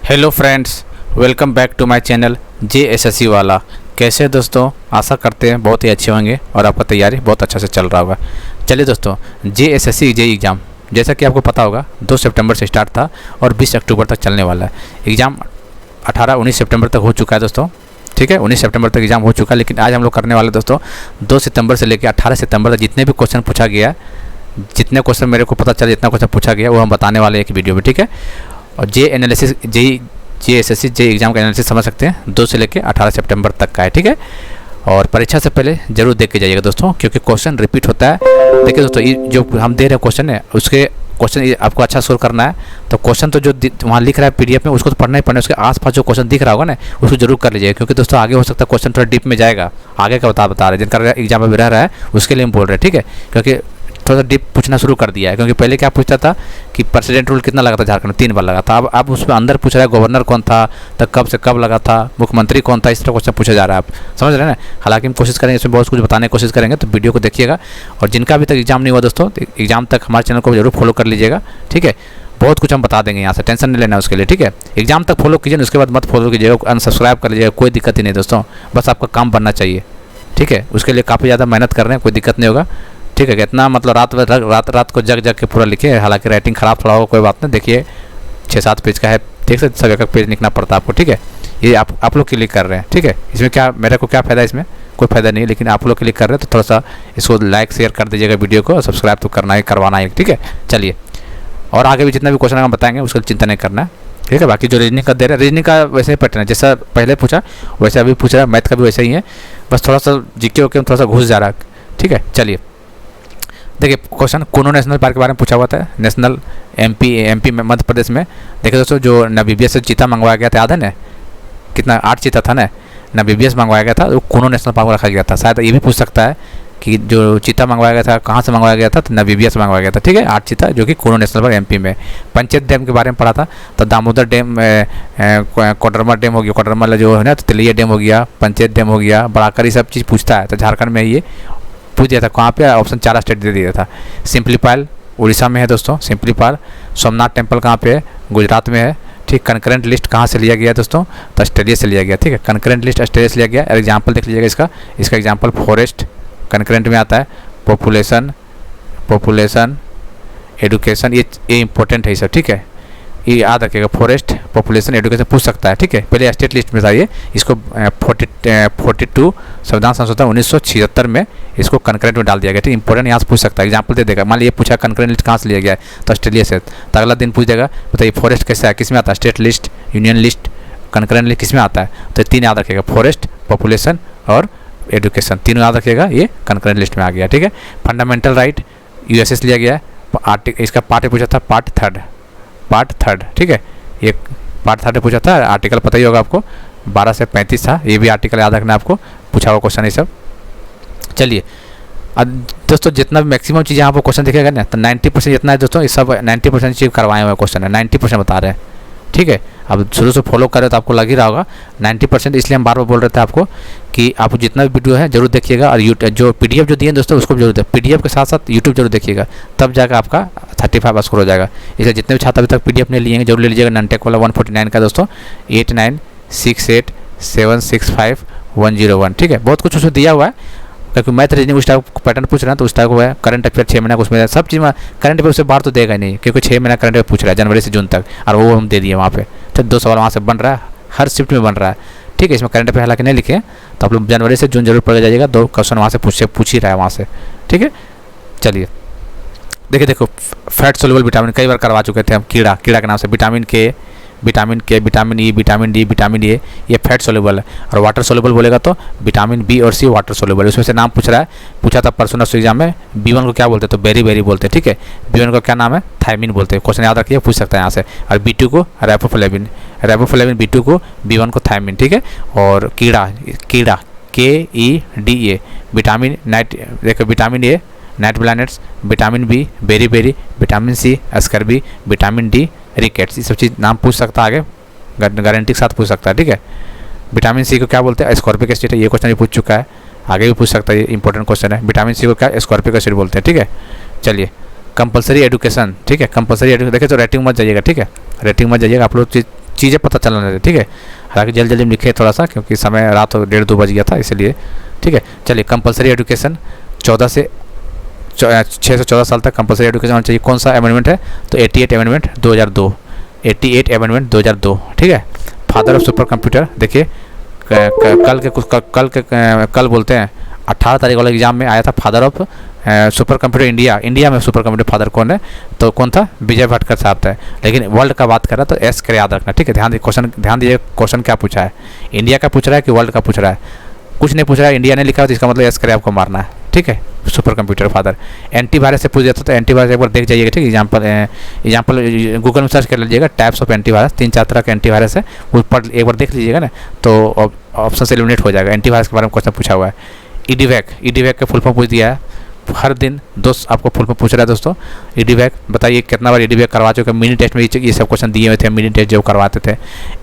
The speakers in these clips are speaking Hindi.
Hello friends, welcome back to my channel JSSC वाला। कैसे हैं दोस्तों? आशा करते हैं बहुत ही अच्छे होंगे और आपका तैयारी बहुत अच्छा से चल रहा होगा। चलिए दोस्तों, JSSC जेईई एग्ज़ाम जैसा कि आपको पता होगा 2 सितंबर से स्टार्ट था और 20 अक्टूबर तक चलने वाला है। एग्ज़ाम 19 सितंबर तक हो चुका है दोस्तों। ठीक है, 19 सितंबर तक एग्ज़ाम हो चुका है, लेकिन आज हम लोग करने वाले दोस्तों 2 सितंबर से लेकर 18 सितंबर तक जितने भी क्वेश्चन पूछा गया है, जितने क्वेश्चन मेरे को पता चला जितना क्वेश्चन पूछा गया वो हम बताने वाले हैं एक वीडियो में। ठीक है, और JSSC जेईई एग्ज़ाम का एनालिसिस समझ सकते हैं 2 से लेकर 18 सितंबर तक का है। ठीक है, और परीक्षा से पहले जरूर देख के जाइएगा दोस्तों, क्योंकि क्वेश्चन रिपीट होता है। देखिए दोस्तों, ये जो हम दे रहे हैं क्वेश्चन है, उसके क्वेश्चन आपको अच्छा सोल्व करना है। तो क्वेश्चन तो जो वहाँ लिख रहा है PDF में, उसको तो पढ़ना ही पड़ना है। उसके आसपास जो क्वेश्चन दिख रहा होगा ना, उसको जरूर कर लीजिएगा, क्योंकि दोस्तों आगे हो सकता है क्वेश्चन थोड़ा डीप में जाएगा। आगे का बता रहे हैं, जिनका एग्जाम में रह रहा है उसके लिए हम बोल रहे हैं। ठीक है, क्योंकि थोड़ा सा डीप पूछना शुरू कर दिया है। क्योंकि पहले क्या पूछता था कि प्रेसिडेंट रूल कितना लगा था झारखंड में, 3 बार लगा था। अब उसमें अंदर पूछ रहा है गवर्नर कौन था, तब कब से कब लगा था, मुख्यमंत्री कौन था, इस तरह क्वेश्चन पूछा जा रहा है। आप समझ रहे हैं ना। हालांकि हम कोशिश करेंगे इसमें बहुत कुछ बताने की कोशिश करेंगे, तो वीडियो को देखिएगा। और जिनका अभी तक एग्जाम नहीं हुआ दोस्तों, एग्जाम तक हमारे चैनल को जरूर फॉलो कर लीजिएगा। ठीक है, बहुत कुछ हम बता देंगे यहाँ से, टेंशन नहीं लेना उसके लिए। ठीक है, एग्जाम तक फॉलो कीजिए, उसके बाद मत फॉलो कीजिएगा, अनसब्सक्राइब कर लीजिएगा, कोई दिक्कत ही नहीं दोस्तों। बस आपका काम बनना चाहिए। ठीक है, उसके लिए काफ़ी ज़्यादा मेहनत कर रहे हैं, कोई दिक्कत नहीं होगा। ठीक है, इतना मतलब रात को जग के पूरा लिखे। हालांकि राइटिंग ख़राब थोड़ा होगा, कोई बात नहीं। देखिए 6-7 पेज का है, ठीक है, सब एक पेज लिखना पड़ता है आपको। ठीक है, ये आप लोग के लिए कर रहे हैं। ठीक है, इसमें क्या मेरे को क्या फ़ायदा, इसमें कोई फ़ायदा नहीं, लेकिन आप लोग के लिए कर रहे हैं, तो थोड़ा सा इसको लाइक शेयर कर दीजिएगा वीडियो को, और सब्सक्राइब तो करना ही करवाना है। ठीक है, चलिए, और आगे भी जितना भी क्वेश्चन हम बताएंगे उसका चिंता नहीं करना है। ठीक है, बाकी जो रीजनिंग का दे रहा है, रीजनिंग का वैसे ही पैटर्न है, जैसा पहले पूछा वैसे अभी पूछ रहा है। मैथ का भी वैसे ही है, बस थोड़ा सा जीके में थोड़ा सा घुस जा रहा है। ठीक है, चलिए देखिए, क्वेश्चन कूनो नेशनल पार्क के बारे में पूछा हुआ था। नेशनल MP में, मध्य प्रदेश में। देखिए दोस्तों, जो नामीबिया से चीता मंगवाया गया था, याद है ना, कितना 8 चीता था ना, नामीबिया से मंगवाया गया था, वो कूनो नेशनल पार्क में रखा गया था। शायद ये भी पूछ सकता है कि जो चीता मंगवाया गया था कहाँ से मंगवाया गया था, तो नामीबिया से मंगवाया गया था। ठीक है, 8 चीता जो कि कूनो नेशनल पार्क MP में। पंचायत डैम के बारे में पढ़ा था, तो दामोदर डैम, कोडरमा डैम हो गया, कोडरमा जो है ना, तो तिलैया डैम हो गया, पंचायत डैम हो गया, बड़ाकर, ये सब चीज़ पूछता है। तो झारखंड में ये पूछ दिया था, कहाँ पे, ऑप्शन 4 स्टेट दे दिया था। सिंपलीपाल उड़ीसा में है दोस्तों, सिंपलीपाल। सोमनाथ टेम्पल कहाँ पे है, गुजरात में है। ठीक, कंकरेंट लिस्ट कहाँ से लिया गया दोस्तों, तो ऑस्ट्रेलिया से लिया गया। ठीक है, कंकरेंट लिस्ट ऑस्ट्रेलिया से लिया गया। एग्जाम्पल देख लीजिएगा इसका एग्जाम्पल फॉरेस्ट कंकरेंट में आता है। पॉपुलेशन एडुकेशन, ये इंपॉर्टेंट है ये सब। ठीक है, ये याद रखिएगा, फॉरेस्ट, पॉपुलेशन, एडुकेशन पूछ सकता है। ठीक है, पहले स्टेट लिस्ट में था ये, इसको 42 संविधान संशोधन 1976 में इसको कंकरेंट में डाल दिया गया। ठीक, इंपॉर्टेंट यहाँ से पूछ सकता है, एग्जाम्पल दे देगा। मान लीजिए पूछा कंकरेंट लिस्ट कहाँ से लिया गया है, तो ऑस्ट्रेलिया से, तो अगला दिन पूछ देगा बताइए फॉरेस्ट कैसा है, किस में आता है, state list, union list, concurrent list किस में आता है। तो 3 याद रखिएगा, फॉरेस्ट, पॉपुलेशन और एडुकेशन, 3 याद रखिएगा, ये कंकरेंट लिस्ट में आ गया। ठीक है, फंडामेंटल राइट USA से लिया गया है। इसका पार्ट पूछा था, पार्ट थर्ड। ठीक है, ये पार्ट 3 पूछा था। आर्टिकल पता ही होगा आपको, 12 से 35 था। ये भी आर्टिकल याद रखना आपको, पूछा हुआ क्वेश्चन ये सब। चलिए, अब दोस्तों जितना भी मैक्सिमम चीज़ यहाँ पर क्वेश्चन दिखेगा ना, तो 90% जितना है दोस्तों, ये सब 90% चीज़ करवाए हुए क्वेश्चन है, 90% बता रहे हैं। ठीक है, अब शुरू से फॉलो कर रहे हो तो आपको लग ही रहा होगा 90%। इसलिए हम बार बार बोल रहे थे आपको कि आप जितना भी वीडियो है जरूर देखिएगा, और जो PDF जो दिए दोस्तों उसको भी जरूर देखिए। PDF के साथ साथ YouTube जरूर देखिएगा, तब जाकर आपका 35 स्कोर हो जाएगा। इसलिए जितने भी छात्र अभी तक PDF नहीं लिए जरूर ले लीजिएगा। ननटेक वाला 149 का दोस्तों, 8968765101। ठीक है, बहुत कुछ उसमें दिया हुआ है, क्योंकि मैथ रीजनिंग उस टाइप पैटर्न पूछ रहे हैं, तो उस टाइप को है। करंट अफेयर 6 महीना उसमें सब चीज़ में करंट अफेयर उससे बाहर तो देगा ही नहीं, क्योंकि 6 महीना करंट अफेयर पूछ रहा है, जनवरी से जून तक, और वो हम दे दिए वहाँ पे। तो 2 सवाल वहाँ से बन रहा है, हर शिफ्ट में बन रहा है। ठीक है, इसमें करंट अफेयर हालांकि नहीं लिखे, तो आप लोग जनवरी से जून जरूर पढ़ जाइएगा, 2 क्वेश्चन वहाँ से पूछ ही रहा है वहाँ से। ठीक है, चलिए देखो, फैट सोल्यूबल विटामिन कई बार करवा चुके थे हम। कीड़ा के नाम से विटामिन के, vitamin E, vitamin D, vitamin A, ये फैट सोल्यूबल है। और वाटर सोल्यूबल बोलेगा तो विटामिन B और C वाटर सोल्यूबल। उसमें से नाम पूछा था परसों एग्जाम में। B1 को क्या बोलते हैं, तो बेरी बोलते हैं। ठीक है, B1 का क्या नाम है, थायमिन बोलते हैं। क्वेश्चन याद रखिए, पूछ सकता है यहाँ से। और B2 को राइबोफ्लेविन, B2 को, B1 को थायमिन। ठीक है, और कीड़ा KEDA, विटामिन नाइट, देखो vitamin A night blindness, vitamin B beriberi, vitamin C scurvy, vitamin D rickets. ये सब चीज़ नाम पूछ सकता है, आगे गारंटी के साथ पूछ सकता है। ठीक है, विटामिन C को क्या बोलते हैं, एस्कॉर्बिक एसिड है। ये क्वेश्चन भी पूछ चुका है, आगे भी पूछ सकता है, ये इंपॉर्टेंट क्वेश्चन है। विटामिन C को क्या, एस्कॉर्बिक एसिड बोलते हैं। ठीक है, चलिए कंपलसरी एडुकेशन। ठीक है, कंपलसरी एडुकेशन देखिए, तो रेटिंग मत जाइएगा। ठीक है, रेटिंग मत जाइएगा, आप लोग चीज़ चीज़ें पता चलने लगे, ठीक है। हालांकि जल्दी जल्दी लिखे थोड़ा सा, क्योंकि समय रात 1:30-2 बज गया था इसलिए, ठीक है। चलिए, कंपलसरी एजुकेशन 14 से 6 से 14 साल तक कंपलसरी एजुकेशन होना चाहिए। कौन सा अमेंडमेंट है? तो 88 अमेंडमेंट 2002, 88 अमेंडमेंट 2002, ठीक है। फादर ऑफ सुपर कंप्यूटर, देखिए कल बोलते हैं 18 तारीख वाले एग्जाम में आया था father of super computer India में सुपर कंप्यूटर फादर कौन है? तो कौन था? विजय भटकर साहब थे। लेकिन वर्ल्ड का बात कर रहा तो एस कर याद रखना, ठीक है। ध्यान दीजिए क्वेश्चन क्या पूछा है, इंडिया का पूछ रहा है कि वर्ल्ड का पूछ रहा है? कुछ नहीं पूछ रहा है, इंडिया ने लिखा है तो इसका मतलब एस करे आपको मारना है, ठीक है। Super computer father. एंटीवायरस से पूछ देता तो एंटीवायरस एक बार देख जाइएगा, ठीक है। एग्जाम्पल गूगल में सर्च कर लीजिएगा, टाइप्स ऑफ एंटीवायरस, 3-4 तरह के एंटीवायरस है, उस पर एक बार देख लीजिएगा ना, तो ऑप्शन से एलिमिनेट हो जाएगा। एंटीवायरस के बारे में क्वेश्चन पूछा हुआ है। ईडीवैक का फुल फॉर्म पूछ दिया है, हर दिन दोस्त आपको फुल फॉर्म पूछ रहा है दोस्तों। ईडीवैक बताइए कितना बार ईडीवैक करवा चुके हैं? मिनी टेस्ट में ये सब क्वेश्चन दिए हुए थे, मिनी टेस्ट जो करवाते थे।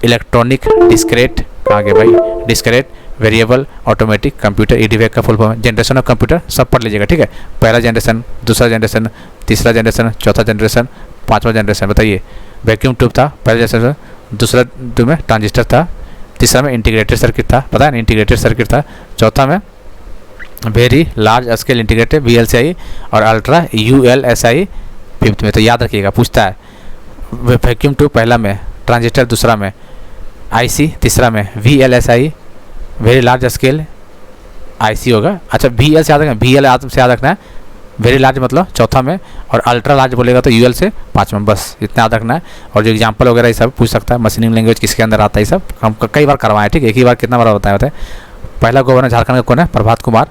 इलेक्ट्रॉनिक डिस्क्रेट, कहाँ गए भाई? डिस्क्रेट वेरिएबल ऑटोमेटिक कंप्यूटर, ईडीवैक का full form. Generation of computer सब पढ़ लीजिएगा, ठीक है। पहला जनरेशन, दूसरा जनरेशन, तीसरा जनरेशन, चौथा जनरेशन, पाँचवा जनरेशन। बताइए, वैक्यूम ट्यूब था पहले जनरेशन, दूसरा ट्यूब में ट्रांजिस्टर था, तीसरा में इंटीग्रेटेड सर्किट था, पता है ना, इंटीग्रेटेड सर्किट था, चौथा में very large scale integrated VLSI और अल्ट्रा ULSI फिफ्थ में। तो याद रखिएगा, पूछता है वैक्यूम ट्यूब पहला में, ट्रांजिस्टर दूसरा में, IC तीसरा में, VLSI very large scale IC होगा। अच्छा, VL से याद रखना, VL से याद रखना है, वेरी लार्ज मतलब चौथा में, और अल्ट्रा लार्ज बोलेगा तो UL से 5 में, बस इतना याद रखना है। और जो एग्जाम्पल वगैरह ये सब पूछ सकता है, मशीनिंग लैंग्वेज किसके अंदर आता है, ये सब हम कई बार करवाएं, ठीक है। एक ही बार कितना बार बताया होता है। पहला गवर्नर झारखंड का कौन है? प्रभात कुमार,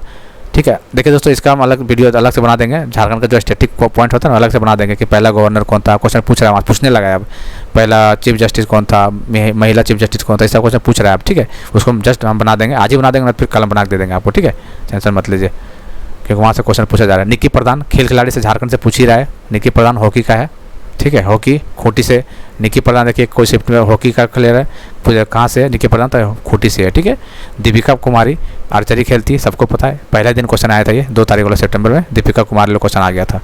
ठीक है। देखिए दोस्तों, इसका हम अलग वीडियो अलग से बना देंगे। झारखंड का जो स्टैटिक पॉइंट होता है ना, अलग से बना देंगे कि पहला गवर्नर कौन था, क्वेश्चन पूछ रहा है, पूछने लगा है अब। पहला चीफ जस्टिस कौन था, महिला चीफ जस्टिस कौन था, ऐसा क्वेश्चन पूछ रहा है अब, ठीक है। उसको हम जस्ट हम बना देंगे, आज ही बना देंगे, फिर कल बना के दे देंगे आपको, ठीक है। टेंशन मत लीजिए, क्योंकि वहाँ से क्वेश्चन पूछा जा रहा है। निक्की प्रधान खेल खिलाड़ी से झारखंड से पूछ ही रहा है। निक्की प्रधान हॉकी का है, ठीक है। हॉकी खूंटी से निक्की प्रधान, देखिए कोई शिफ्ट में हॉकी का प्लेयर है, पूछा कहाँ से? निक्की प्रधान तो खूंटी से है, ठीक है। दीपिका कुमारी आर्चरी खेलती है, सबको पता है। पहला दिन क्वेश्चन आया था ये 2 तारीख वाला सितंबर में, दीपिका कुमारी क्वेश्चन आ गया था।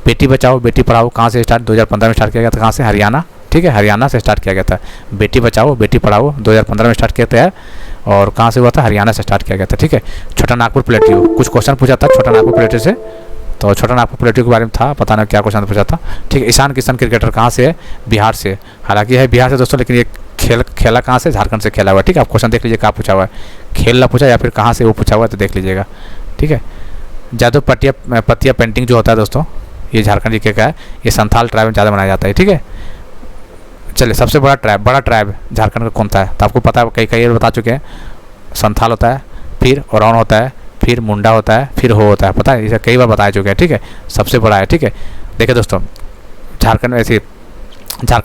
बेटी बचाओ बेटी पढ़ाओ कहाँ से स्टार्ट? 2015 में स्टार्ट किया गया था। कहाँ से? हरियाणा, ठीक है, हरियाणा से स्टार्ट किया गया था। बेटी बचाओ बेटी पढ़ाओ 2015 में स्टार्ट किया था, और कहाँ से हुआ था? हरियाणा से स्टार्ट किया गया था, ठीक है। छोटा नागपुर प्लेटियो, कुछ क्वेश्चन पूछा था छोटा नागपुर प्लेटियो से, तो छोटा नागपुर प्लेटियो के बारे में था, पता नहीं क्या क्वेश्चन पूछा था, ठीक है। ईशान किशन क्रिकेटर कहाँ से है? बिहार से। हालांकि है बिहार से दोस्तों, लेकिन ये खेला कहाँ से? झारखंड से खेला हुआ है, ठीक है। आप क्वेश्चन देख लीजिए कहाँ पूछा हुआ है, खेलना पूछा या फिर कहाँ से वो पूछा हुआ है, तो देख लीजिएगा, ठीक है। जादव पतिया पेंटिंग जो होता है दोस्तों, ये झारखंड जी का है, ये संथाल ट्राइब में ज़्यादा मनाया जाता है, ठीक है। चलिए, सबसे बड़ा ट्राइब झारखंड का कौन सा है? तो आपको पता है, कई बता चुके हैं। संथाल होता है, फिर ओरावन होता है, फिर मुंडा होता है, फिर हो होता है, पता है, इसे कई बार बताया चुके हैं, ठीक है। सबसे बड़ा है, ठीक है। देखिए दोस्तों, झारखंड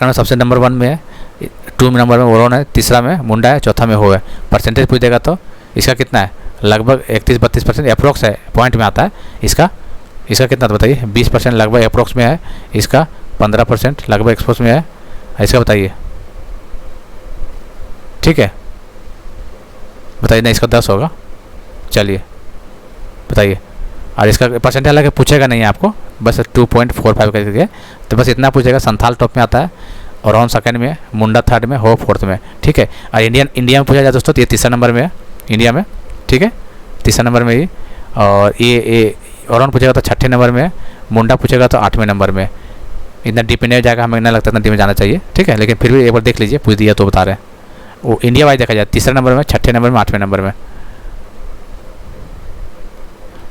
में सबसे नंबर 1 में है, 2 नंबर में ओरावन है, तीसरा में मुंडा है, चौथा में हो है। परसेंटेज पूछ देगा तो इसका कितना है? लगभग 31-32% अप्रोक्स है, पॉइंट में आता है। इसका कितना बताइए? 20% लगभग अप्रोक्स में है। इसका 15% लगभग एक्सपोर्ट्स में है। इसका बताइए, ठीक है, बताइए ना, इसका 10 होगा। चलिए बताइए, और इसका परसेंटेज हालांकि पूछेगा नहीं है आपको, बस 2.45 करके, तो बस इतना पूछेगा। संथाल टॉप में आता है, और ऑन सेकंड में, मुंडा थर्ड में, हो फोर्थ में, ठीक है। और इंडिया में पूछा जाए दोस्तों, तो ये तीसरा नंबर में है इंडिया में, ठीक है, तीसरा नंबर में ही। और ये ऑन पूछेगा तो 6ठे नंबर में, मुंडा पूछेगा तो 8वें नंबर में। इतना डीप नहीं जाएगा, हमें इतना लगता है इतना डीप में जाना चाहिए, ठीक है। लेकिन फिर भी एक बार देख लीजिए, पूछ दिया तो बता रहे हैं। वो इंडिया वाइज देखा जाए, तीसरे नंबर में, 6ठे नंबर में, 8वें नंबर में।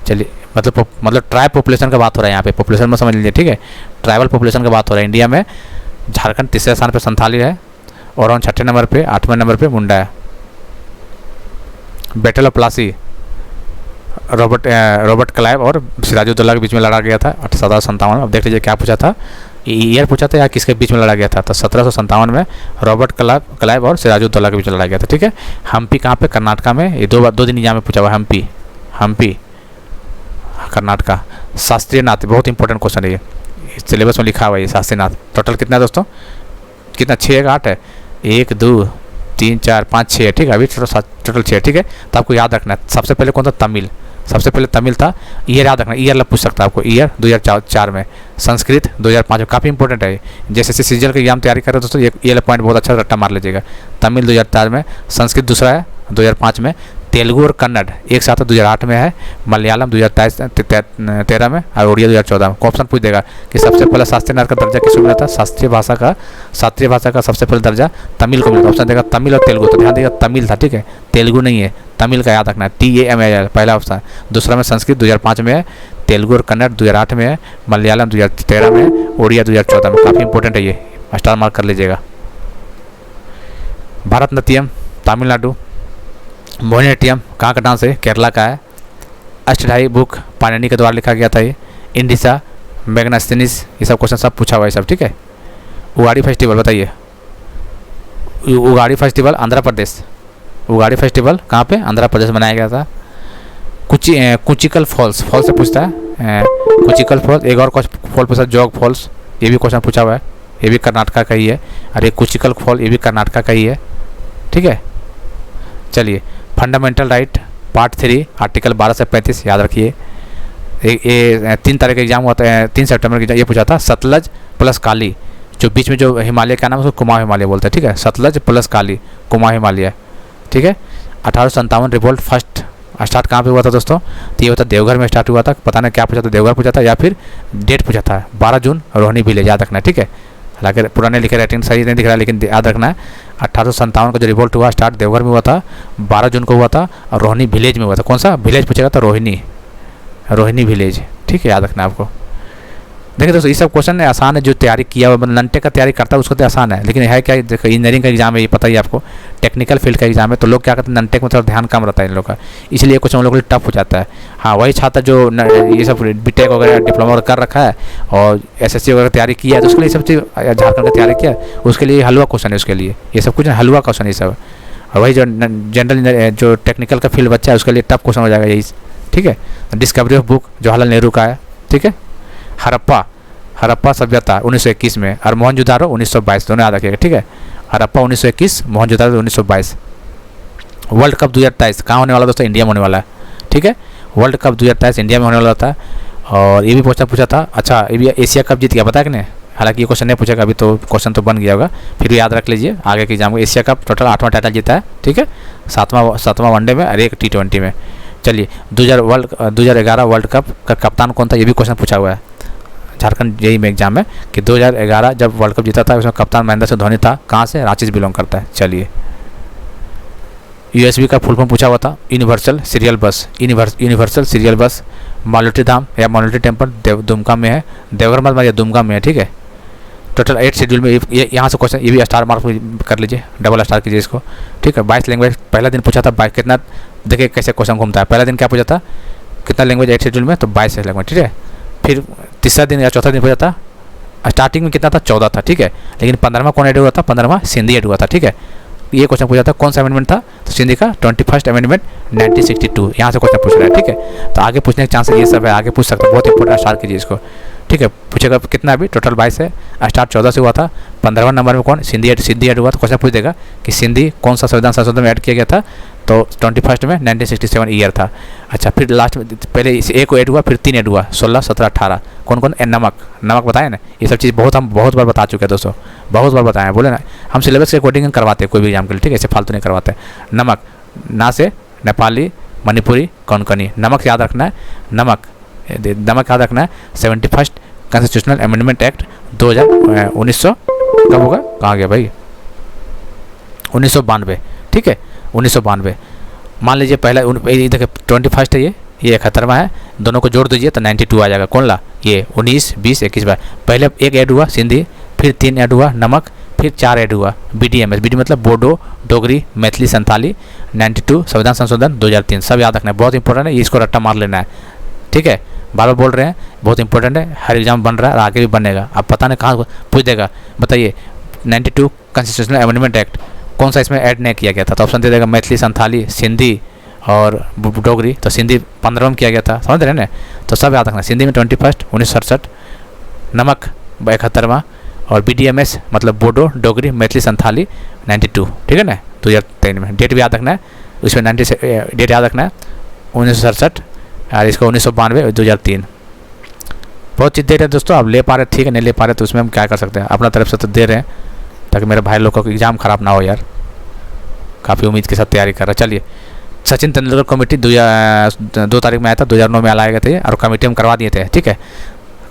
चलिए, मतलब ट्राइब पॉपुलेशन का बात हो रहा है यहाँ पे, पॉपुलेशन में समझ लीजिए, ठीक है। ट्राइबल पॉपुलेशन का बात हो रहा है इंडिया में। झारखंड तीसरे स्थान पे संथाली है, और ऑन 6ठे नंबर पे, 8वें नंबर पे मुंडा है। Battle of Plassey Robert Clive और सिराजुद्दौला के बीच में लड़ा गया था 1757 में। अब देख लीजिए क्या पूछा था, ईयर पूछा था या किसके बीच में लड़ा गया था? तो 1757 में रॉबर्ट क्लाइव और सिराजुद्दौला के बीच में लड़ा गया था, ठीक है। हम्पी कहाँ पे? कर्नाटका में। ये 2 दिन एग्जाम में पूछा हुआ है, हम्पी कर्नाटका। शास्त्रीय नाथ, बहुत इंपॉर्टेंट क्वेश्चन है ये, सिलेबस में लिखा हुआ है ये शास्त्रीय नाथ। टोटल कितना है दोस्तों? कितना? 6 या 8 है? 1 2 3 4 5 6, ठीक है। अभी टोटल 6, ठीक है। तो आपको याद रखना है, सबसे पहले कौन था? सबसे पहले तमिल था। ईयर याद रखना, ईयर पूछ सकता है आपको, ईयर 2004 में। संस्कृत 2005 में, काफ़ी इंपॉर्टेंट है। जैसे सीजल का एग्जाम तैयारी कर रहे हो दोस्तों, ये पॉइंट बहुत अच्छा रट्टा मार लीजिएगा। तमिल 2004 में, संस्कृत दूसरा है 2005 में, तेलुगु और कन्नड़ एक साथ 2008 में है, मलयालम 2013 में और उड़िया 2014 में। ऑप्शन पूछ देगा कि सबसे पहले शास्त्रीय नाट का दर्जा किसको मिला था। शास्त्रीय भाषा का सबसे पहले दर्जा तमिल को मिला था। ऑप्शन देगा तमिल और तेलुगु, तो ध्यान देगा तमिल था, ठीक है, तेलुगु नहीं है, तमिल का याद रखना है, TAMIL पहला ऑप्शन। दूसरा में संस्कृत 2005 में है, तेलुगु और कन्नड़ 2008 में है, मलयालम 2013 में, उड़िया 2014 में। काफ़ी इंपॉर्टेंट है ये, स्टार मार्क कर लीजिएगा। भरतनाट्यम तमिलनाडु, मोहिनीअट्टम कहाँ का डांस है, केरला का है। अष्टधाई बुक पाणिनि के द्वारा लिखा गया था ये। इंडिसा, मैग्नास्थिनिस, ये सब क्वेश्चन सब पूछा हुआ है सब, ठीक है। उगाड़ी फेस्टिवल बताइए, उगाड़ी फेस्टिवल आंध्र प्रदेश, उगाड़ी फेस्टिवल कहाँ पे, आंध्र प्रदेश मनाया गया था। कुचिकल फॉल्स, फॉल्स से पूछता है, कुचिकल फॉल्स। एक और फॉल पूछा जोग फॉल्स, ये भी क्वेश्चन पूछा हुआ है, ये भी कर्नाटका का ही है। और ये कुचिकल फॉल ये भी कर्नाटका का ही है, ठीक है। चलिए, फंडामेंटल राइट पार्ट 3 आर्टिकल 12 से 35 याद रखिए। ये 3 तारीख का एग्जाम हुआ था, 3 सितंबर का ये पूछा था। सतलज प्लस काली, जो बीच में जो हिमालय का नाम है उसको कुमाऊं हिमालय बोलते हैं, ठीक है। सतलज प्लस काली, कुमाऊं हिमालय, ठीक है। 1857 रिवोल्ट फर्स्ट स्टार्ट कहाँ पे हुआ था दोस्तों, तो ये होता देवघर में स्टार्ट हुआ था। पता नहीं क्या पूछा था, देवघर पूछा था या फिर डेट पूछा था। 12 जून रोहिणी विलेज, याद रखना है, ठीक है। हालांकि पुराने लिखे राइटिंग सही नहीं दिख रहा, लेकिन याद रखना है 1857 का जो रिवोल्ट हुआ स्टार्ट देवघर में हुआ था, 12 जून को हुआ था और रोहिणी विलेज में हुआ था। कौन सा विलेज पूछेगा तो रोहिणी विलेज, ठीक है, याद रखना है आपको। देखिए दोस्तों, ये सब क्वेश्चन आसान है, जो तैयारी किया हुआ नंटे का तैयारी करता है उसको तो आसान है, लेकिन है क्या, देखो इंजीनियरिंग का एग्जाम है, ये पता ही आपको, टेक्निकल फील्ड का एग्जाम है, तो लोग क्या करते हैं नंटे में थोड़ा ध्यान कम रहता है इन लोग का, इसलिए कुछ हम लोग के लिए टफ हो जाता है। हाँ, वही छात्र जो ये सब बीटेक वगैरह डिप्लोमा कर रखा है और SSC वगैरह तैयारी किया है, तो उसके लिए सब चीज़ झारखंड का तैयारी किया, उसके लिए हलवा क्वेश्चन है, उसके लिए ये सब कुछ हलवा क्वेश्चन है सब। और वही जो जनरल जो टेक्निकल का फील्ड बच्चा है उसके लिए टफ क्वेश्चन हो जाएगा यही, ठीक है। Discovery of book Jawaharlal Nehru का है, ठीक है। हड़प्पा सभ्यता 1921 में और मोहनजोदारो 1922, दोनों याद रखिएगा, ठीक है। हड़प्पा 1921, मोहनजोदारो 1922। वर्ल्ड कप 2023 कहाँ होने वाला दोस्तों, इंडिया में होने वाला है, ठीक है। वर्ल्ड कप 2023 इंडिया में होने वाला था। और ये भी पूछा था, अच्छा ये भी एशिया कप जीत गया, पता है कि नहीं। हालांकि ये क्वेश्चन नहीं पूछेगा अभी, तो क्वेश्चन तो बन गया होगा, फिर भी याद रख लीजिए आगे के एग्जाम में। एशिया कप टोटल 8वां टाइटल जीता है, ठीक है, 7वां वनडे में और 1 T20 में। चलिए, 2011 वर्ल्ड कप का कप्तान कौन था, ये भी क्वेश्चन पूछा हुआ है झारखंड जेईई में एग्जाम में कि 2011 जब वर्ल्ड कप जीता था उसमें कप्तान महेंद्र सिंह धोनी था, कहाँ से, रांची से बिलोंग करता है। चलिए, USB का फुल फॉर्म पूछा हुआ था, यूनिवर्सल सीरियल बस, मालूटी धाम या मालूटी टेम्पल दुमका में है, देवघर मत या दुमका में है, ठीक है। टोटल 8 शेड्यूल में ये यहाँ से क्वेश्चन, ये भी स्टार मार्क कर लीजिए, डबल स्टार कीजिए इसको, ठीक है। 22 लैंग्वेज पहला दिन पूछा था, 22 कितना, देखिए कैसे क्वेश्चन घूमता है। पहला दिन क्या पूछा था, कितना लैंग्वेज 8 शेड्यूल में, तो 22 लैंग्वेज, ठीक है। फिर तीसरा दिन या चौथा दिन पूछा था, स्टार्टिंग में कितना था, 14 था, ठीक है, लेकिन 15वां कौन ऐड हुआ था, 15वां सिंधी ऐड हुआ था, ठीक है। ये क्वेश्चन पूछा था कौन सा अमेंडमेंट था, तो सिंधी का 21st अमेंडमेंट 1962, यहाँ से क्वेश्चन पूछ रहा है, ठीक है। तो आगे पूछने के चांस ये सब है, आगे पूछ सकते हैं, बहुत इंपॉर्टेंट स्टार्ट कीजिए इसको, ठीक है। पूछेगा कितना, अभी टोटल 22 है, स्टार्ट 14 से हुआ था, 15वां नंबर में कौन, सिंधी ऐड हुआ, तो क्वेश्चन पूछ देगा कि सिंधी कौन सा संविधान संशोधन में ऐड किया गया था, तो 21st में 1967 ईयर था। अच्छा, फिर लास्ट में पहले एक को ऐड हुआ, फिर 3 ऐड हुआ, 16, 17, 18, कौन नमक बताए ना, ये सब चीज़ हम बहुत बार बता चुके हैं दोस्तों, बहुत बार बताए, बोले ना, हम सिलेबस के अकॉर्डिंग करवाते हैं कोई भी एग्जाम के लिए, ठीक है, ऐसे फालतू नहीं करवाते। नमक ना से नेपाली, मणिपुरी, कोंकणी, नमक याद रखना है, नमक याद रखना है। 71st कॉन्स्टिट्यूशनल अमेंडमेंट एक्ट 1900 कब होगा, कहाँ गया भाई, 1992, ठीक है, 1992। मान लीजिए पहला देखिए 21st है, ये 71वां है, दोनों को जोड़ दीजिए तो 92 आ जाएगा। कौन ला, ये 19, 20, 21 बार, पहले एक ऐड हुआ सिंधी, फिर 3 ऐड हुआ नमक, फिर 4 ऐड हुआ BDMS मतलब बोडो, डोगरी, मैथिली, संथाली। 92 संविधान संशोधन 2003, सब याद रखना है, बहुत इंपॉर्टेंट है, इसको रट्टा मार लेना है, ठीक है। बार बार बोल रहे हैं, बहुत इंपॉर्टेंट है, हर एग्जाम बन रहा है और आगे भी बनेगा। अब पता नहीं कहाँ पूछ देगा, बताइए 92 कॉन्स्टिट्यूशनल अमेंडमेंट एक्ट कौन सा इसमें ऐड नहीं किया गया था, तो ऑप्शन दे देगा मैथिली, संथाली, सिंधी और डोगरी, तो सिंधी 15 में किया गया था, समझ रहे हैं ना। तो सब याद रखना, सिंधी में 21st 1967, नमक 71वां और BDMS मतलब बोडो, डोगरी, मैथिली, संथाली 92, ठीक है ना, 2003 में। डेट भी याद रखना है, उसमें 90 डेट याद रखना है, 1967 और इसको 1992 2003। बहुत चीज़ दे रहे हैं दोस्तों, आप ले पा रहे ठीक है, नहीं ले पा रहे तो उसमें हम क्या कर सकते हैं, अपना तरफ से तो दे रहे हैं ताकि मेरे भाई लोग का एग्ज़ाम ख़राब ना हो यार, काफ़ी उम्मीद के साथ तैयारी कर रहा है। चलिए, सचिन तेंदुलकर कमेटी 2 तारीख में आया था, 2009 में लाए गए थे और कमेटी में करवा दिए थे, ठीक है।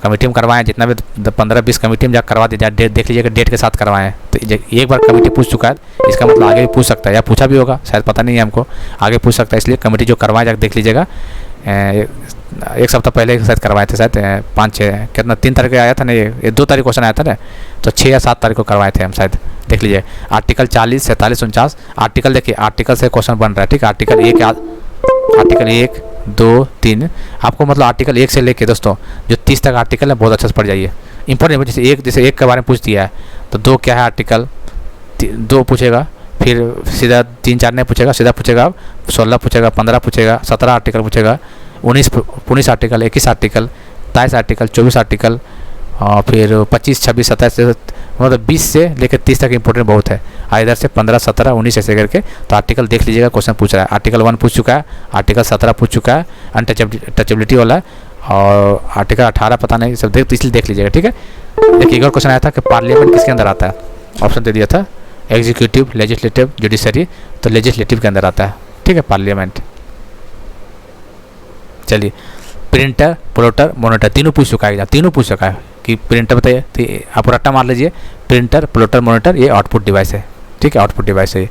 कमेटी में करवाएं, जितना भी 15-20 कमेटी में जाकर करवा दिया, डेट देख लीजिएगा, डेट के साथ करवाएं। तो एक बार कमेटी पूछ चुका है, इसका मतलब आगे भी पूछ सकता है, या पूछा भी होगा शायद, पता नहीं है हमको, आगे पूछ सकता है। इसलिए कमेटी जो करवाए जाकर देख लीजिएगा। एक सप्ताह पहले शायद करवाए थे, शायद 5-6 कितना 3 तारीख को आया था ना, ये 2 तारीख क्वेश्चन आया था ना, तो 6 या 7 तारीख को करवाए थे हम शायद, देख लीजिए। आर्टिकल 40, 47, 49 आर्टिकल, देखिए आर्टिकल से क्वेश्चन बन रहा है, ठीक है। आर्टिकल 1, 2, 3 आपको मतलब आर्टिकल 1 से लेके दोस्तों जो 30 तक आर्टिकल है बहुत अच्छे से पढ़ जाइए। इंपॉर्टेंट, जैसे एक के बारे में पूछ दिया है तो 2 क्या है आर्टिकल, 2 पूछेगा, फिर सीधा 3-4 नहीं पूछेगा, सीधा पूछेगा 16 पूछेगा, 15 पूछेगा, 17 आर्टिकल पूछेगा, 19 आर्टिकल, 21 आर्टिकल, 23 आर्टिकल, 24 आर्टिकल, और फिर 25, 26, 27, मतलब 20 से लेकर 30 तक इंपॉर्टेंट बहुत है। इधर से 15, 17, 19 ऐसे करके, तो आर्टिकल देख लीजिएगा, क्वेश्चन पूछ रहा है। आर्टिकल 1 पूछ चुका है, आर्टिकल 17 पूछ चुका है, अनटचेबिलिटी वाला, और आर्टिकल 18 पता नहीं, सब देख, तो इसलिए देख लीजिएगा, ठीक है। देखिए एक और क्वेश्चन आया था कि पार्लियामेंट किसके अंदर आता है, ऑप्शन दे दिया था एग्जीक्यूटिव, लेजिस्लेटिव, जुडिशरी, तो लेजिस्लेटिव के अंदर आता है, ठीक है, पार्लियामेंट। चलिए, प्रिंटर, प्लॉटर, मॉनिटर तीनों पूछ चुका है, तीनों पूछ चुका है कि प्रिंटर बताइए, तो आप रट्टा मार लीजिए, प्रिंटर, प्लॉटर, मॉनिटर, ये आउटपुट डिवाइस है, ठीक है, आउटपुट डिवाइस है।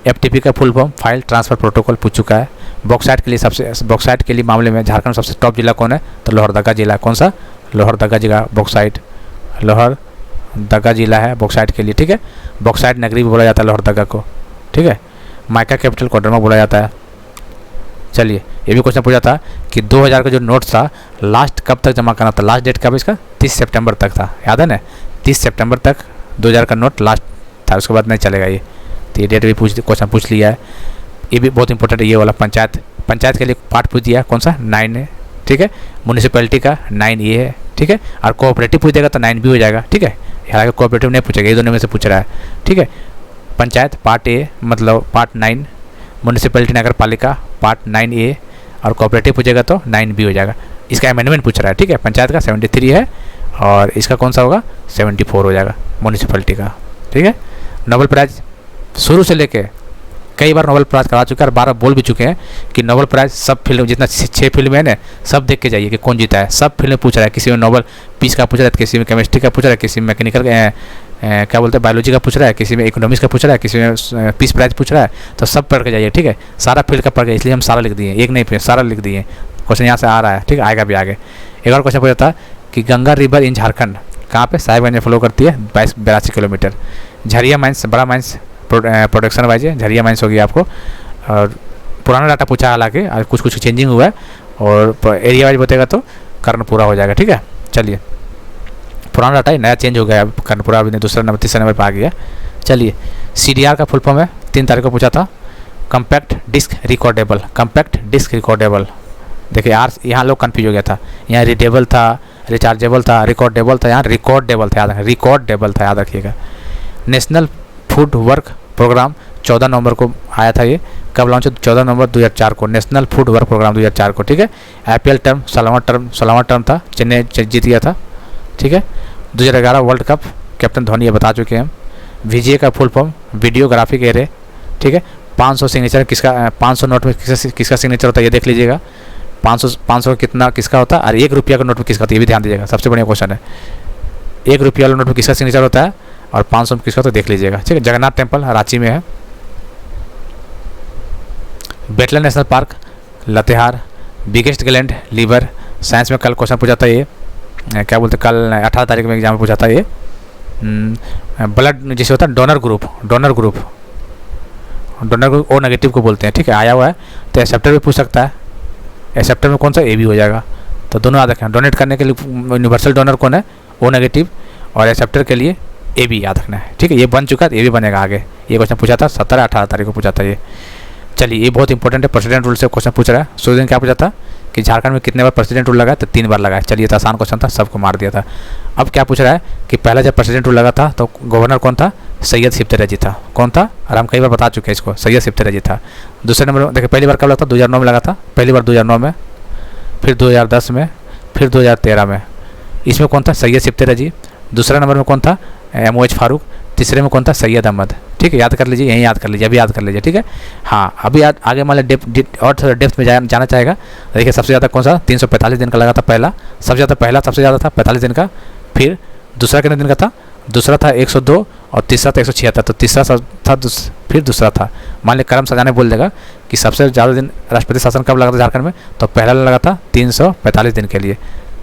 एफटीपी का full form file transfer protocol पूछ चुका है। बॉक्साइट के लिए बॉक्साइट के लिए मामले में झारखंड सबसे टॉप जिला कौन है, तो लोहरदगा जिला। कौन सा, लोहरदगा जिला, बॉक्साइट लोहरदगा जिला है बॉक्साइट के लिए, ठीक है। बॉक्साइट नगरी भी बोला जाता है लोहरदगा को, ठीक है। माइका कैपिटल कोडरमा बोला जाता है। चलिए, ये भी क्वेश्चन पूछा था कि 2000 का जो नोट था लास्ट कब तक जमा करना था, लास्ट डेट कब इसका 30 सितंबर तक था, याद है ना, 30 सितंबर ततक 2000 का नोट लास्ट था, उसके बाद नहीं चलेगा ये। तो ये डेट भी क्वेश्चन पूछ लिया है। ये भी बहुत इंपॉर्टेंट है, ये वाला पंचायत के लिए पार्ट पूछ दिया, कौन सा 9 है, ठीक है। म्यूनिसिपैलिटी का 9 ये है, ठीक है। और कोऑपरेटिव पूछ देगा तो 9 भी हो जाएगा, ठीक है। हालांकि कोऑपरेटिव नहीं पूछेगा, ये दोनों में से पूछ रहा है, ठीक है। पंचायत पार्ट ए मतलब पार्ट 9, म्यूनिसिपैलिटी नगर पालिका पार्ट 9A, और कोऑपरेटिव पूछेगा तो 9B हो जाएगा। इसका अमेंडमेंट पूछ रहा है, ठीक है। पंचायत का 73 है और इसका कौन सा होगा 74 हो जाएगा म्यूनिसिपैलिटी का, ठीक है। नोबेल प्राइज़ शुरू से लेके कई बार नोबेल प्राइज़ करा चुके हैं और 12 बोल भी चुके हैं कि नोबेल प्राइज़ सब फिल्म, जितना 6 फिल्म है ना, सब देख के जाइए कि कौन जीता है। सब फिल्म पूछ रहा है, किसी में नोबेल पीस का पूछ रहा है, किसी में केमिस्ट्री का पूछ रहा है, किसी में मैकेनिकल क्या बोलते हैं बायोलॉजी का पूछ रहा है, किसी में इकोनॉमिक्स का पूछ रहा है, किसी में पीस प्राइज पूछ रहा है। तो सब पढ़ के जाइए, ठीक है। सारा फील्ड का पढ़ के, इसलिए हम सारा लिख दिए, एक नहीं फिर सारा लिख दिए। क्वेश्चन यहाँ से आ रहा है, ठीक है, आएगा भी आगे। एक और क्वेश्चन पूछा था कि गंगा रिवर इन झारखंड कहाँ पे, साहिबगंज में फ्लो करती है 82 किलोमीटर। झरिया माइंस, बड़ा माइंस प्रोडक्शन वाइज है, झरिया माइंस होगी आपको। और पुराना डाटा पूछा, हालांकि कुछ चेंजिंग हुआ है, और एरिया वाइज बताएगा तो कर्णपुरा हो जाएगा, ठीक है। चलिए, पुराना डाटा है, नया चेंज हो गया, अब कर्णपुरा अभी दूसरा नंबर, तीसरा नंबर पर आ गया। चलिए, CDR का फुल फॉर्म है, 3 तारीख को पूछा था, compact disc recordable, compact disc recordable. देखिए यार, यहाँ लोग कन्फ्यूज हो गया था, यहाँ रीडेबल था, रिचार्जेबल था, रिकॉर्डेबल था, यहाँ रिकॉर्डेबल था, रिकॉर्डेबल था, याद रखिएगा। नेशनल फूड वर्क प्रोग्राम 14 नवंबर को आया था, ये कब लॉन्च है, 14 नवंबर 2004 को, नेशनल फूड वर्क प्रोग्राम 2004 को, ठीक है। IPL टर्म 16वां टर्म था, चेन्नई जीत गया था, ठीक है। 2011 वर्ल्ड कप कैप्टन धोनी, ये बता चुके हैं हम। VGA का फुल फॉर्म वीडियोग्राफिक एरे, ठीक है। 500 सिग्नेचर किसका, 500 नोट में किसका सिग्नेचर होता है, ये देख लीजिएगा। 500 कितना किसका होता है, और 1 रुपया का नोट में किसका होता है, ये भी ध्यान दीजिएगा, सबसे बढ़िया क्वेश्चन है। 1 रुपया वाला नोट में किसका सिग्नेचर होता है और 500 में किसका, तो देख लीजिएगा, ठीक है। जगन्नाथ टेम्पल रांची में है। Betla national park Latehar, biggest gland liver. Science में कल क्वेश्चन पूछा था, ये क्या बोलते, कल 18 तारीख में एग्जाम में पूछा था, ये ब्लड जैसे होता है डोनर ग्रुप O नेगेटिव को बोलते हैं, ठीक है, आया हुआ है। तो एक्सेप्टर भी पूछ सकता है, एक्सेप्टर में कौन सा AB हो जाएगा, तो दोनों याद रखना। डोनेट करने के लिए यूनिवर्सल डोनर कौन है, O नेगेटिव, और एक्सेप्टर के लिए AB याद रखना है, ठीक है। ये बन चुका है, ये भी बनेगा आगे। ये क्वेश्चन पूछा था 17-18 तारीख को पूछा था ये। चलिए, ये बहुत इंपॉर्टेंट है, प्रेसिडेंट रूल से क्वेश्चन पूछ रहा है। सूर्य क्या पूछा था कि झारखंड में कितने बार प्रेसिडेंट रूल लगा, तो 3 बार लगा है। चलिए, तो आसान क्वेश्चन था, सबको मार दिया था। अब क्या पूछ रहा है कि पहला जब प्रेसिडेंट रूल लगा था तो गवर्नर कौन था, सैयद सिफ्ते रजी था। कौन था, और हम कई बार बता चुके हैं इसको, सैयद सिफ्ते रजी था। दूसरे नंबर देखिए, पहली बार कब लगा था, 2009 में लगा था, पहली बार 2009 में। फिर 2010 में, फिर 2013 में। इसमें कौन था? सैयद सिफ्तेर अजी। दूसरा नंबर में कौन था? MOH फारूक। तीसरे में कौन था? सैयद अहमद। ठीक है, याद कर लीजिए, यहीं याद कर लीजिए, अभी याद कर लीजिए। ठीक है, हाँ अभी आगे मान लीजिए और थोड़ा डेप्थ में जाना चाहेगा। देखिए सबसे ज़्यादा कौन सा? 345 दिन का लगा था पहला, सबसे ज़्यादा था 45 दिन का। फिर दूसरा कितने दिन का था? दूसरा था 102 और तीसरा था 176। तो तीसरा था फिर दूसरा था। मान लीजिए करम सजाने बोल देगा कि सबसे ज़्यादा दिन राष्ट्रपति शासन कब लगा था झारखंड में, तो पहला लगा था 345 दिन के लिए,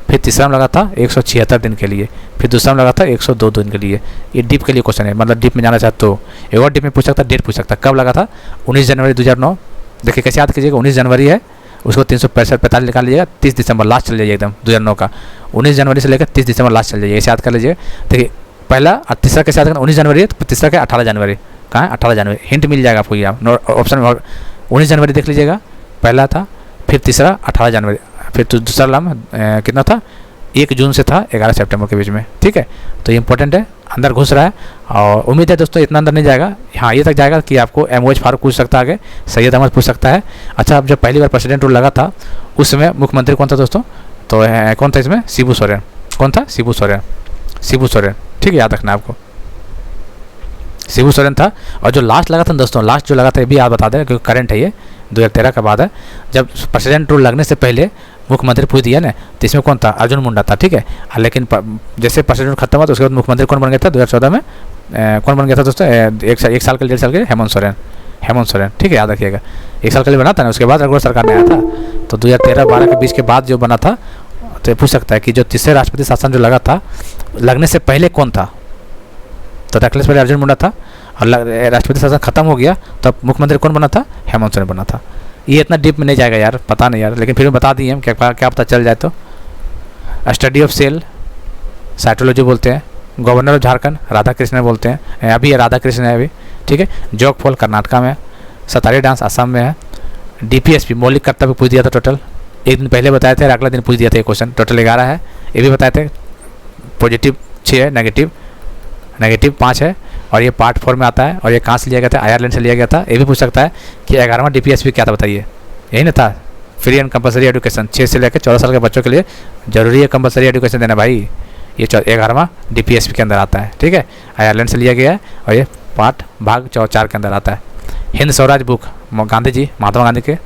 फिर तीसरा में लगा था 176 दिन के लिए, फिर दूसरा में लगा था 102 दिन के लिए। ये डीप के लिए क्वेश्चन है, मतलब डीप में जाना चाहते तो एक और डीप में पूछ सकता, डेट पूछ सकता, कब लगा था? 19 जनवरी 2009। देखिए कैसे याद कीजिएगा, 19 जनवरी है, उसको 365 निकाल लीजिएगा, 30 दिसंबर लास्ट चल जाइए एकदम 2009 का। 19 जनवरी से लेकर 30 दिसंबर लास्ट चल जाइए, ऐसे याद कर लीजिए। देखिए पहला और तीसरा कैसे याद करना? 19 जनवरी है तो तीसरा क्या? 18 जनवरी। कहाँ है? 18 जनवरी। हिंट मिल जाएगा आपको, यहाँ ऑप्शन में 19 जनवरी देख लीजिएगा, पहला था, फिर तीसरा 18 जनवरी, फिर दूसरा लाम कितना था? 1 जून से था 11 सितंबर के बीच में। ठीक है, तो ये इंपॉर्टेंट है, अंदर घुस रहा है। और उम्मीद है दोस्तों इतना अंदर नहीं जाएगा, हाँ ये तक जाएगा कि आपको MOH फारूक पूछ सकता है, आगे सैयद अहमद पूछ सकता है। अच्छा, अब जब पहली बार प्रेसिडेंट रूल लगा था उस समय मुख्यमंत्री कौन था दोस्तों? तो कौन था इसमें? शिबू सोरेन। कौन था? शिबू सोरेन। ठीक है, याद रखना आपको, शिबू सोरेन था। और जो लास्ट लगा था दोस्तों, लास्ट जो लगा था ये भी याद बता दें क्योंकि करंट है, ये 2013 का बाद है। जब प्रेसिडेंट रूल लगने से पहले मुख्यमंत्री पूछ दिया ना, तो इसमें कौन था? अर्जुन मुंडा था। ठीक है, लेकिन जैसे प्रेसिडेंट खत्म हुआ तो उसके बाद मुख्यमंत्री कौन बन गया था? 2014 में कौन बन गया था दोस्तों? एक साल के 1.5 साल के हेमंत सोरेन। ठीक है, याद रखिएगा, 1 साल के लिए बना था ना, उसके बाद रघुवर सरकार ने आया था। तो 2013-12 के बीच के बाद जो बना था, तो पूछ सकता है कि जो तीसरे राष्ट्रपति शासन जो लगा था, लगने से पहले कौन था? तो रखने से पहले अर्जुन मुंडा था, और राष्ट्रपति शासन खत्म हो गया तब मुख्यमंत्री कौन बना था? हेमंत सोरेन बना था। ये इतना डीप में नहीं जाएगा यार, पता नहीं यार, लेकिन फिर भी बता दिए हम, क्या पता चल जाए। तो स्टडी ऑफ सेल साइटोलॉजी बोलते हैं, गवर्नर ऑफ झारखंड राधा कृष्णन बोलते हैं, अभी ये राधा कृष्णन है अभी। ठीक है, जोग फॉल कर्नाटका में है, सतारी डांस असम में है, DPSP मौलिक कर्तव्य पूछ दिया था टोटल, एक दिन पहले बताए थे और अगला दिन पूछ दिया था ये क्वेश्चन। टोटल 11 है, ये भी बताए थे। पॉजिटिव 6 है, नेगेटिव 5 है, और ये पार्ट 4 में आता है। और ये कहाँ से लिया गया था? आयरलैंड से लिया गया था। ये भी पूछ सकता है कि 11वां DPSP क्या था, बताइए। यही ना था, फ्री एंड कंपलसरी एजुकेशन, 6 से लेकर 14 साल के बच्चों के लिए जरूरी है कंपलसरी एजुकेशन देना भाई। ये 11वां DPSP के अंदर आता है। ठीक है, आयरलैंड से लिया गया है, और ये पार्ट भाग 4 के अंदर आता है। हिंद स्वराज बुक गांधी जी, महात्मा गांधी के।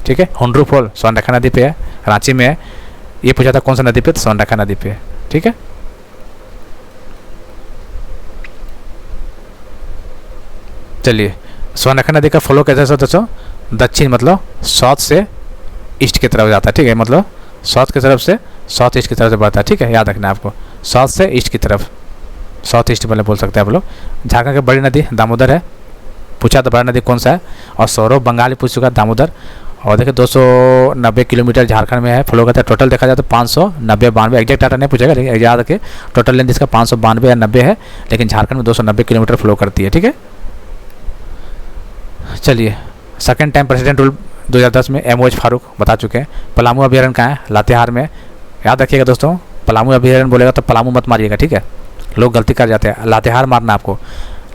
ठीक है, हुंड्रू फॉल स्वर्णरेखा नदी पे है, रांची में है। ये पूछा था कौन सा नदी पे? तो स्वर्णरेखा नदी पे। ठीक है, चलिए स्वर्णरेखा नदी का फ्लो कैसे दोस्तों? दक्षिण मतलब साउथ से ईस्ट की तरफ जाता है। ठीक है, मतलब साउथ की तरफ से साउथ ईस्ट की तरफ से बढ़ता है। ठीक है, याद रखना आपको, साउथ से ईस्ट की तरफ, साउथ ईस्ट वाले बोल सकते हैं आप लोग। झारखंड की बड़ी नदी दामोदर है, पूछा तो बड़ा नदी कौन सा है? और सौरभ बंगाली पूछ चुका दामोदर। और देखिए 290 किलोमीटर झारखंड में है, फ्लो करता है। टोटल देखा जाए तो 592 एग्जैक्ट डाटा नहीं पूछेगा, लेकिन याद रखिए टोटल लेंथ इसका 592 या 90 है, लेकिन झारखंड में 290 किलोमीटर फ्लो करती है। ठीक है, चलिए सेकेंड टाइम प्रेसिडेंट रूल 2010 में MOH फारूक बता चुके हैं। पलामू अभयारण्य कहाँ है? लातेहार में। याद रखिएगा दोस्तों, पलामू अभयारण्य बोलेगा तो पलामू मत मारिएगा। ठीक है, लोग गलती कर जाते हैं, लातेहार मारना आपको।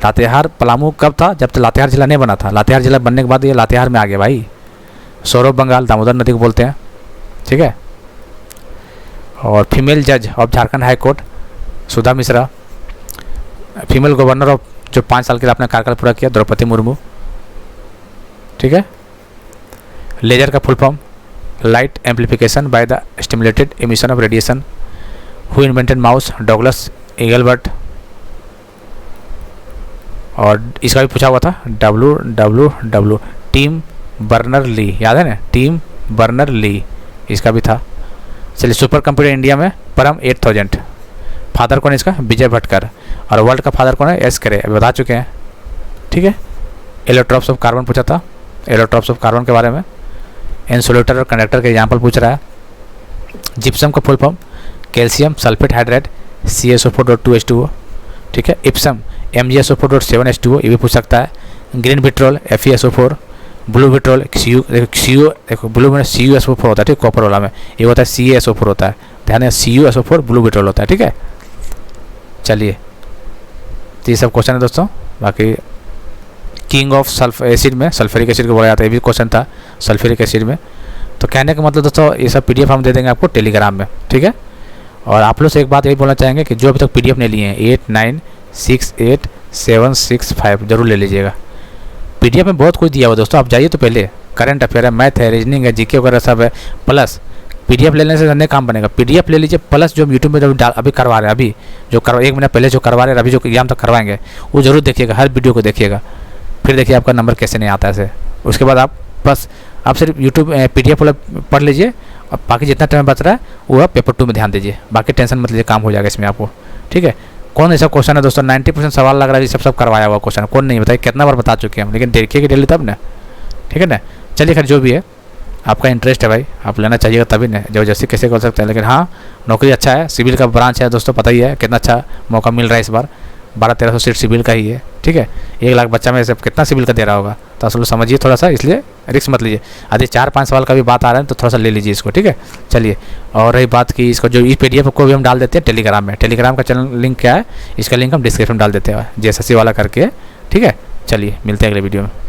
लातेहार पलामू कब था? जब तक लातेहार जिला नहीं बना था। लातेहार जिला बनने के बाद ये लातेहार में आ गया भाई। सौरभ बंगाल दामोदर नदी को बोलते हैं। ठीक है, और फीमेल जज of Jharkhand high court Sudha Mishra. Female governor of जो 5 साल के लिए अपना कार्यकाल पूरा किया, द्रौपदी मुर्मू। ठीक है, लेजर का full form light amplification by the stimulated emission of radiation. Who invented mouse? Douglas Engelbart. और इसका भी पूछा हुआ था WWW टिम बर्नर ली, याद है ना? टिम बर्नर ली, इसका भी था। चलिए सुपर कंप्यूटर इंडिया में परम 8000। फादर कौन है इसका? विजय भटकर। और वर्ल्ड का फादर कौन है? एस करे, अभी बता चुके हैं। ठीक है, एलोट्रॉप्स ऑफ कार्बन पूछा था, एलोट्रॉप्स ऑफ कार्बन के बारे में। इंसुलेटर और कंडक्टर के एग्जाम्पल पूछ रहा है। जिप्सम का full form calcium sulphate hydrate CaSO4.2H2O। ठीक है, इप्सम MgSO4.7H2O, ये भी पूछ सकता है। Green vitriol FeSO4। Blue vitriol देखो ब्लू में CuSO4 होता है। ठीक, कॉपर वाला में ये होता है CaSO4 होता है, ध्यान है CuSO4 ब्लू विट्रोल होता है। ठीक है, चलिए तो ये सब क्वेश्चन है दोस्तों। बाकी किंग ऑफ सल्फर एसिड में सल्फ्यूरिक एसिड को बोला जाता है, ये भी क्वेश्चन था सल्फ्यूरिक एसिड में। तो कहने का मतलब दोस्तों ये सब PDF हम दे देंगे आपको टेलीग्राम में, ठीक है। और आप लोग से एक बात यही बोलना चाहेंगे कि जो अभी तक PDF नहीं लिए हैं 8968 जरूर ले लीजिएगा। PDF में बहुत कुछ दिया हुआ दोस्तों, आप जाइए तो पहले करंट अफेयर है, मैथ है, रीजनिंग है, जीके वगैरह सब है, प्लस PDF लेने से अन्य काम बनेगा। PDF ले लीजिए, प्लस जो यूट्यूब में जो अभी करवा रहे हैं, अभी जो 1 महीना पहले जो करवा रहे हैं, अभी जो एग्जाम तक करवाएंगे वो जरूर देखिएगा, हर वीडियो को देखिएगा, फिर देखिए आपका नंबर कैसे नहीं आता है ऐसे। उसके बाद आप बस आप सिर्फ यूट्यूब PDF वाला पढ़ लीजिए और बाकी जितना टाइम बच रहा है वो आप पेपर 2 में ध्यान दीजिए, बाकी टेंशन मत लीजिए, काम हो जाएगा इसमें आपको, ठीक है। कौन ऐसा क्वेश्चन है दोस्तों 90% सवाल लग रहा है सब करवाया हुआ क्वेश्चन, कौन नहीं बताइए, कितना बार बता चुके हैं हम, लेकिन देखिएगा डेली तब ना, ठीक है ना। चलिए खैर जो भी है, आपका इंटरेस्ट है भाई, आप लेना चाहिएगा तभी ना, जबरदस्ती कैसे कर सकते हैं। लेकिन हाँ, नौकरी अच्छा है, सिविल का ब्रांच है दोस्तों, पता ही है कितना अच्छा मौका मिल रहा है इस बार, 1200-1300 सीट सिविल का ही है, ठीक है। 1 लाख बच्चा में से कितना सिविल का दे रहा होगा, तो असल समझिए थोड़ा सा, इसलिए रिस्क मत लीजिए। यदि 4-5 सवाल का भी बात आ रहा है तो थोड़ा सा ले लीजिए इसको, ठीक है। चलिए, और रही बात की इसको, जो इस PDF को भी हम डाल देते हैं टेलीग्राम में, टेलीग्राम का चैनल लिंक क्या है, इसका लिंक हम डिस्क्रिप्शन में डाल देते हैं, JSSC वाला करके, ठीक है। चलिए मिलते हैं अगले वीडियो में।